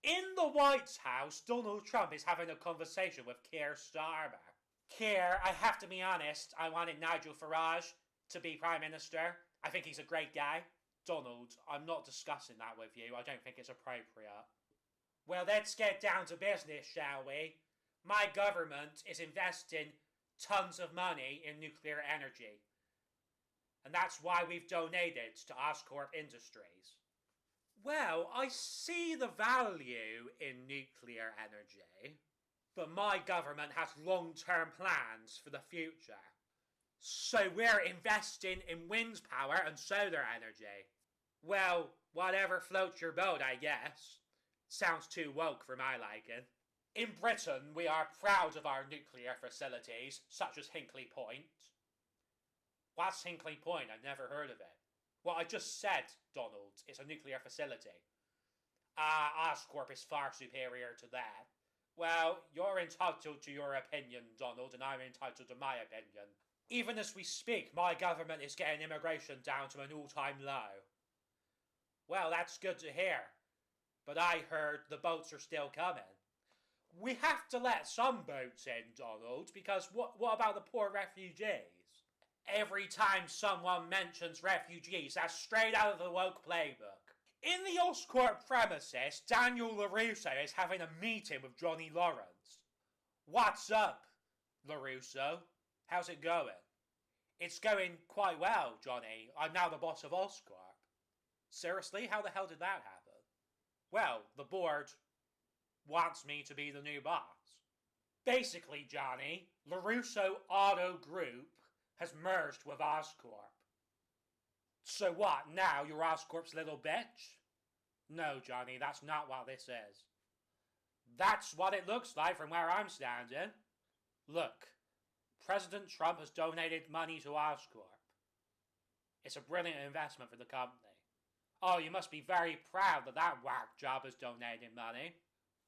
In the White House, Donald Trump is having a conversation with Keir Starmer. Keir, I have to be honest, I wanted Nigel Farage to be Prime Minister. I think he's a great guy. Donald, I'm not discussing that with you. I don't think it's appropriate. Well, let's get down to business, shall we? My government is investing tons of money in nuclear energy. And that's why we've donated to Oscorp Industries. Well, I see the value in nuclear energy, but my government has long-term plans for the future. So we're investing in wind power and solar energy. Well, whatever floats your boat, I guess. Sounds too woke for my liking. In Britain, we are proud of our nuclear facilities, such as Hinkley Point. What's Hinkley Point? I've never heard of it. Well, I just said, Donald, it's a nuclear facility. Oscorp is far superior to that. Well, you're entitled to your opinion, Donald, and I'm entitled to my opinion. Even as we speak, my government is getting immigration down to an all-time low. Well, that's good to hear. But I heard the boats are still coming. We have to let some boats in, Donald, because what about the poor refugees? Every time someone mentions refugees, that's straight out of the woke playbook. In the Oscorp premises, Daniel LaRusso is having a meeting with Johnny Lawrence. What's up, LaRusso? How's it going? It's going quite well, Johnny. I'm now the boss of Oscorp. Seriously? How the hell did that happen? Well, the board wants me to be the new boss. Basically, Johnny, LaRusso Auto Group has merged with Oscorp. So what, now you're Oscorp's little bitch? No, Johnny, that's not what this is. That's what it looks like from where I'm standing. Look, President Trump has donated money to Oscorp. It's a brilliant investment for the company. Oh, you must be very proud that that whack job is donating money.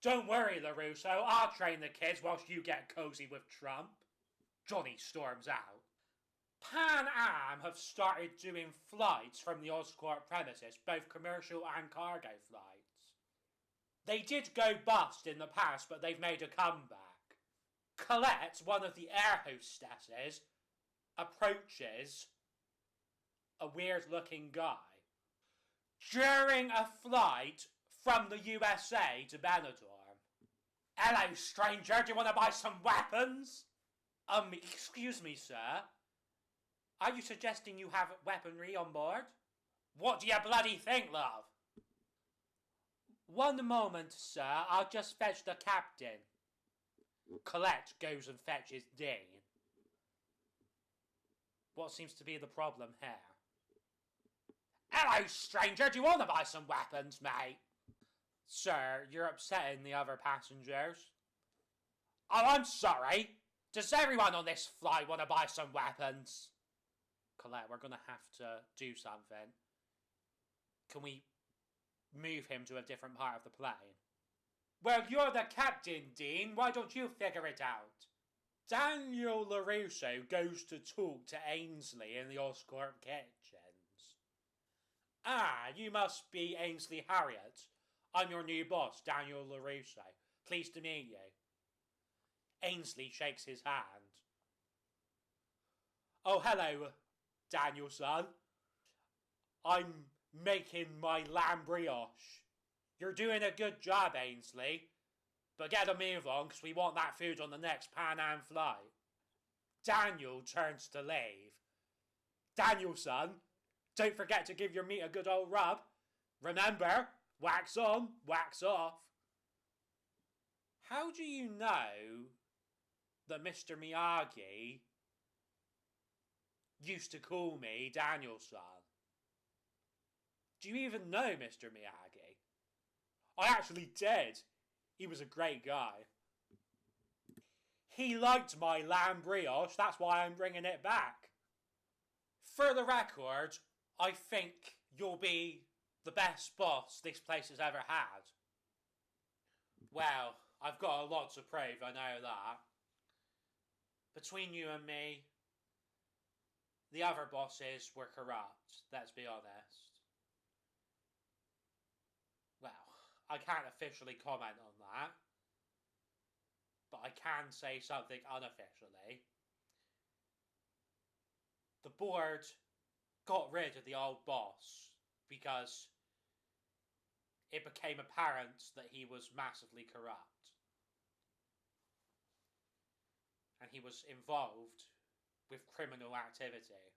Don't worry, LaRusso, I'll train the kids whilst you get cozy with Trump. Johnny storms out. Pan Am have started doing flights from the Oscorp premises, both commercial and cargo flights. They did go bust in the past, but they've made a comeback. Colette, one of the air hostesses, approaches a weird-looking guy during a flight from the USA to Benidorm. Hello, stranger, do you want to buy some weapons? Excuse me, sir. Are you suggesting you have weaponry on board? What do you bloody think, love? One moment, sir. I'll just fetch the captain. Colette goes and fetches Dean. What seems to be the problem here? Hello, stranger. Do you want to buy some weapons, mate? Sir, you're upsetting the other passengers. Oh, I'm sorry. Does everyone on this flight want to buy some weapons? Colette, we're going to have to do something. Can we move him to a different part of the plane? Well, you're the captain, Dean. Why don't you figure it out? Daniel LaRusso goes to talk to Ainsley in the Oscorp kitchens. Ah, you must be Ainsley Harriott. I'm your new boss, Daniel LaRusso. Pleased to meet you. Ainsley shakes his hand. Oh, hello, Danielson. I'm making my lamb brioche. You're doing a good job, Ainsley. But get a move on, because we want that food on the next Pan Am flight. Daniel turns to leave. Danielson, don't forget to give your meat a good old rub. Remember, wax on, wax off. How do you know that Mr. Miyagi used to call me Danielson? Do you even know Mr. Miyagi? I actually did. He was a great guy. He liked my lamb brioche, that's why I'm bringing it back. For the record, I think you'll be the best boss this place has ever had. Well, I've got a lot to prove, I know that. Between you and me, the other bosses were corrupt, let's be honest. Well, I can't officially comment on that. But I can say something unofficially. The board got rid of the old boss because it became apparent that he was massively corrupt. And he was involved with criminal activity.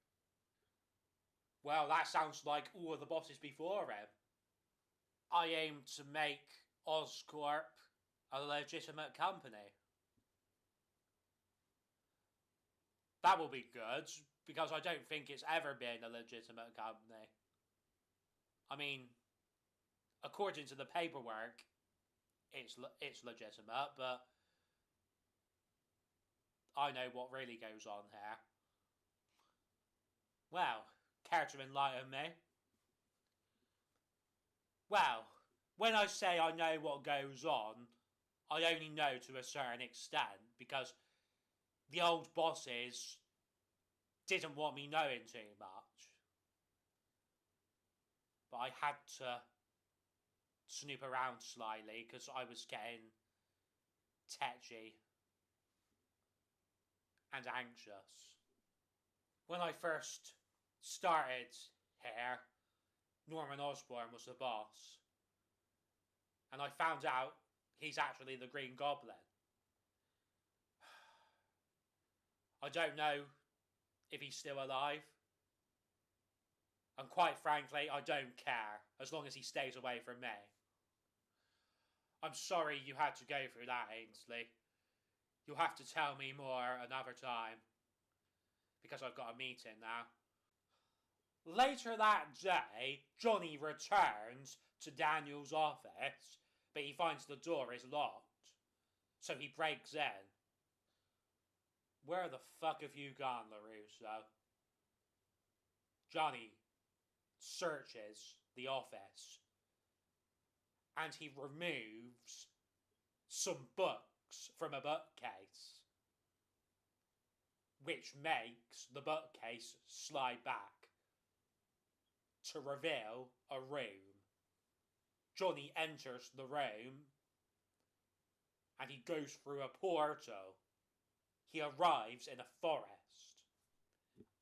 Well, that sounds like all of the bosses before him. I aim to make Oscorp a legitimate company. That will be good, because I don't think it's ever been a legitimate company. I mean, according to the paperwork, it's legitimate, but I know what really goes on here. Well, care to enlighten me? Well, when I say I know what goes on, I only know to a certain extent, because the old bosses didn't want me knowing too much. But I had to snoop around slightly because I was getting tetchy and anxious. When I first started here, Norman Osborn was the boss. And I found out he's actually the Green Goblin. I don't know if he's still alive. And quite frankly, I don't care, as long as he stays away from me. I'm sorry you had to go through that, Ainsley. You'll have to tell me more another time, because I've got a meeting now. Later that day, Johnny returns to Daniel's office, but he finds the door is locked. So he breaks in. Where the fuck have you gone, LaRusso? Johnny searches the office and he removes some books from a bookcase, which makes the bookcase slide back to reveal a room. Johnny enters the room and he goes through a portal. He arrives in a forest.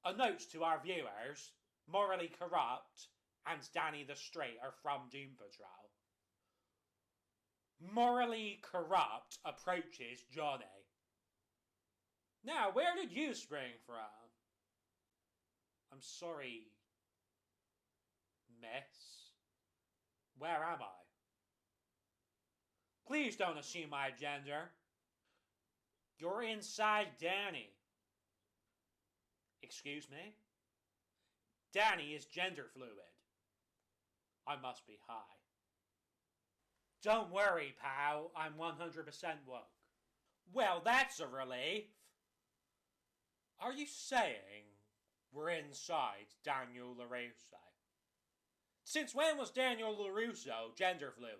A note to our viewers: Morally Corrupt and Danny the Straight are from Doom Patrol. Morally Corrupt approaches Johnny. Now, where did you spring from? I'm sorry, miss. Where am I? Please don't assume my gender. You're inside Danny. Excuse me? Danny is gender fluid. I must be high. Don't worry, pal. I'm 100% woke. Well, that's a relief. Are you saying we're inside Daniel LaRusso? Since when was Daniel LaRusso gender fluid?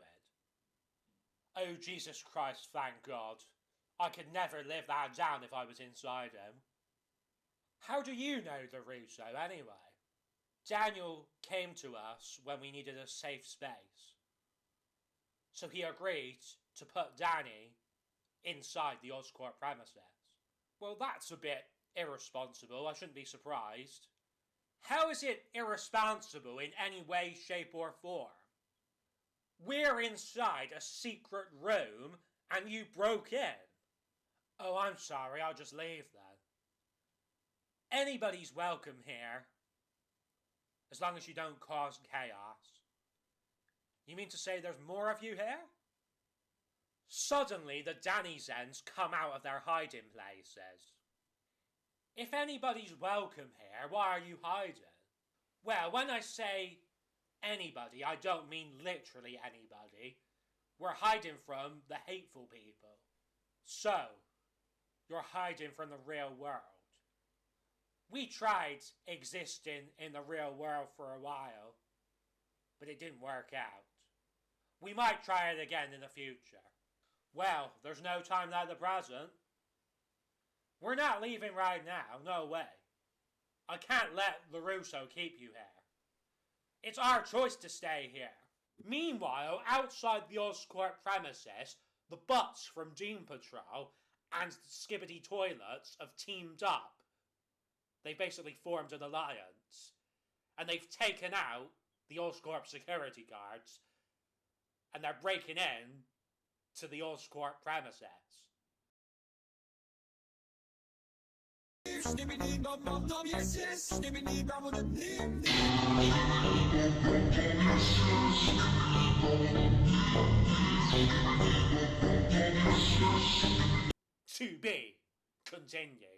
Oh, Jesus Christ, thank God. I could never live that down if I was inside him. How do you know LaRusso anyway? Daniel came to us when we needed a safe space. So he agreed to put Danny inside the Oscorp premises. Well, that's a bit irresponsible. I shouldn't be surprised. How is it irresponsible in any way, shape or form? We're inside a secret room and you broke in. Oh, I'm sorry, I'll just leave then. Anybody's welcome here, as long as you don't cause chaos. You mean to say there's more of you here? Suddenly, the Danny-Zens come out of their hiding places. If anybody's welcome here, why are you hiding? Well, when I say anybody, I don't mean literally anybody. We're hiding from the hateful people. So, you're hiding from the real world. We tried existing in the real world for a while, but it didn't work out. We might try it again in the future. Well, there's no time like the present. We're not leaving right now, no way. I can't let LaRusso keep you here. It's our choice to stay here. Meanwhile, outside the Oscorp premises, the bots from Doom Patrol and the Skibidi toilets have teamed up. They've basically formed an alliance. And they've taken out the Oscorp security guards. And they're breaking in to the Oscorp premises. To be continued.